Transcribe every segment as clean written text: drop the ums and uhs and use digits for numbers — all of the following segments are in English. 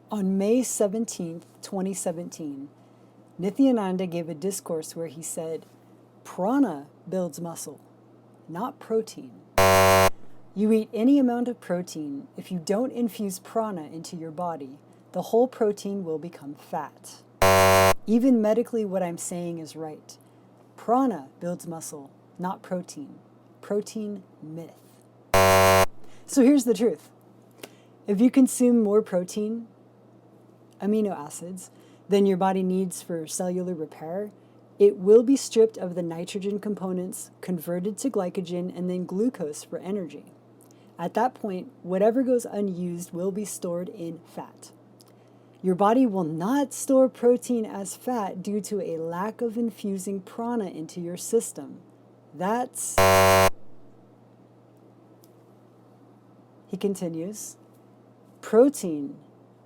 On May 17th, 2017, Nithyananda gave a discourse where he said, "Prana builds muscle, not protein. You eat any amount of protein. If you don't infuse prana into your body, the whole protein will become fat." Even medically, what I'm saying is right. Prana builds muscle, not protein. Protein myth. So here's the truth. If you consume more protein, amino acids, than your body needs for cellular repair, it will be stripped of the nitrogen components, converted to glycogen, and then glucose for energy. At that point, whatever goes unused will be stored in fat. Your body will not store protein as fat due to a lack of infusing prana into your system. That's... He continues, protein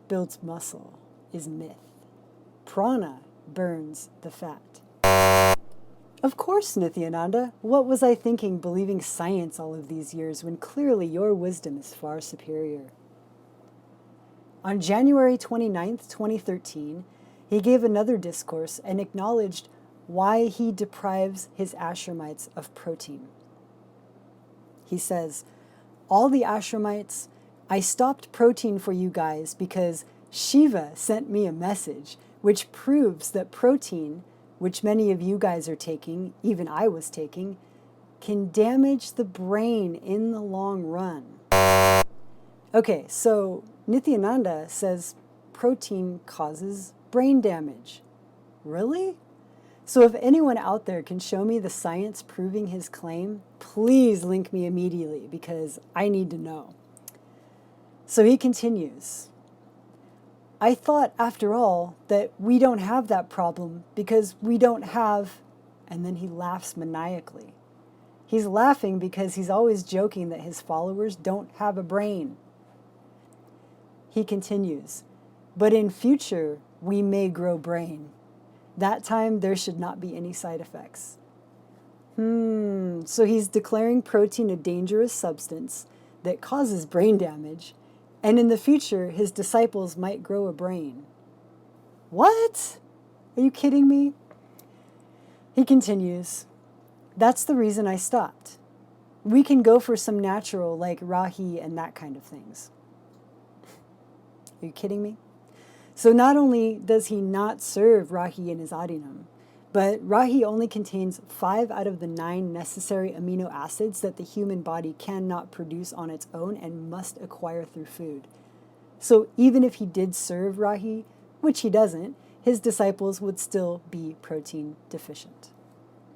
builds muscle is myth. Prana burns the fat. Of course, Nithyananda. What was I thinking believing science all of these years when clearly your wisdom is far superior? On January 29th, 2013, he gave another discourse and acknowledged why he deprives his Ashramites of protein. He says, "All the Ashramites, I stopped protein for you guys because Shiva sent me a message which proves that protein, which many of you guys are taking, even I was taking, can damage the brain in the long run." Okay, so Nithyananda says protein causes brain damage. Really? So if anyone out there can show me the science proving his claim, please link me immediately because I need to know. So he continues, "I thought, after all, that we don't have that problem because we don't have," and then he laughs maniacally. He's laughing because he's always joking that his followers don't have a brain. He continues, "But in future, we may grow brain. That time, there should not be any side effects." So he's declaring protein a dangerous substance that causes brain damage, and in the future, his disciples might grow a brain. What? Are you kidding me? He continues, "That's the reason I stopped. We can go for some natural like rahi and that kind of things." Are you kidding me? So not only does he not serve rahi in his adinam, but rahi only contains 5 out of the 9 necessary amino acids that the human body cannot produce on its own and must acquire through food. So even if he did serve rahi, which he doesn't, his disciples would still be protein deficient.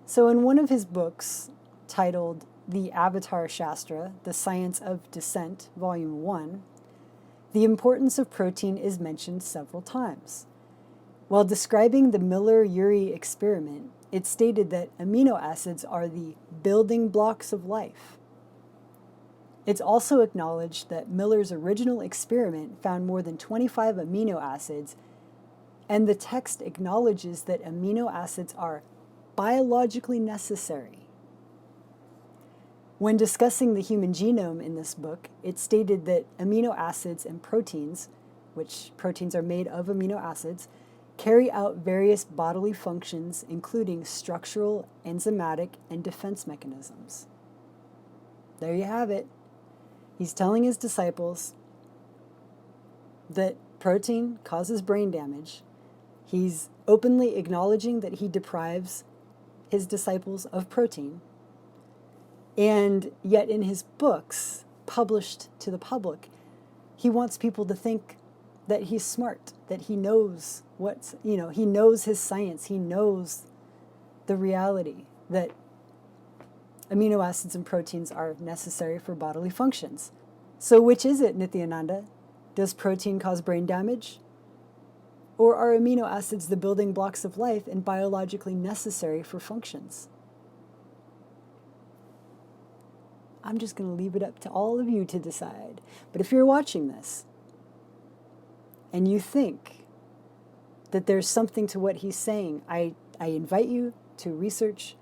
So in one of his books titled The Avatar Shastra, The Science of Descent, Volume 1, the importance of protein is mentioned several times. While describing the Miller-Urey experiment, it stated that amino acids are the building blocks of life. It's also acknowledged that Miller's original experiment found more than 25 amino acids, and the text acknowledges that amino acids are biologically necessary. When discussing the human genome in this book, it stated that amino acids and proteins, which proteins are made of amino acids, carry out various bodily functions, including structural, enzymatic, and defense mechanisms. There you have it. He's telling his disciples that protein causes brain damage. He's openly acknowledging that he deprives his disciples of protein. And yet in his books, published to the public, he wants people to think that he's smart, that he knows he knows his science, he knows the reality that amino acids and proteins are necessary for bodily functions. So which is it, Nithyananda? Does protein cause brain damage? Or are amino acids the building blocks of life and biologically necessary for functions? I'm just going to leave it up to all of you to decide. But if you're watching this and you think that there's something to what he's saying, I invite you to research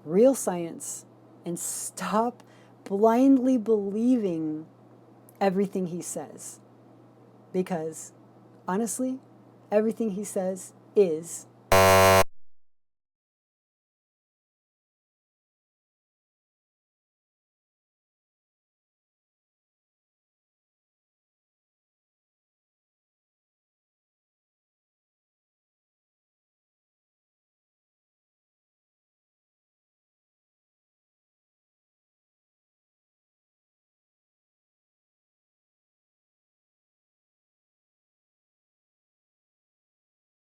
real science and stop blindly believing everything he says. Because Honestly, everything he says is